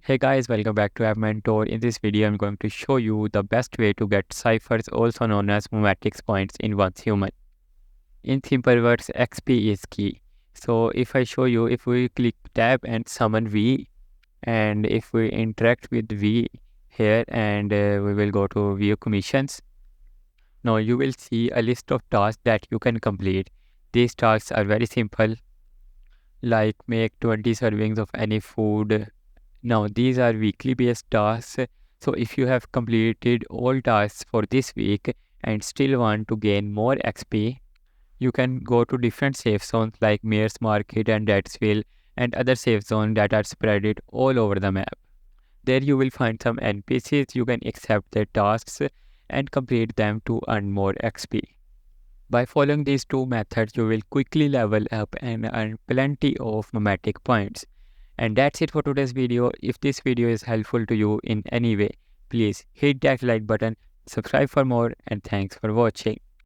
Hey guys, welcome back to App Mentor. In this video, I'm going to show you the best way to get ciphers, also known as memetics points, in one's human. In simple words, XP is key. So if I show you, if we click tab and summon V, and if we interact with V here, and we will go to view commissions. Now you will see a list of tasks that you can complete. These tasks are very simple, like make 20 servings of any food. Now, these are weekly based tasks. So, if you have completed all tasks for this week and still want to gain more XP, you can go to different safe zones like Mayor's Market and Deadsville and other safe zones that are spread all over the map. There you will find some NPCs. You can accept their tasks and complete them to earn more XP. By following these two methods, you will quickly level up and earn plenty of memetic points. And that's it for today's video. If this video is helpful to you in any way, please hit that like button, subscribe for more, and thanks for watching.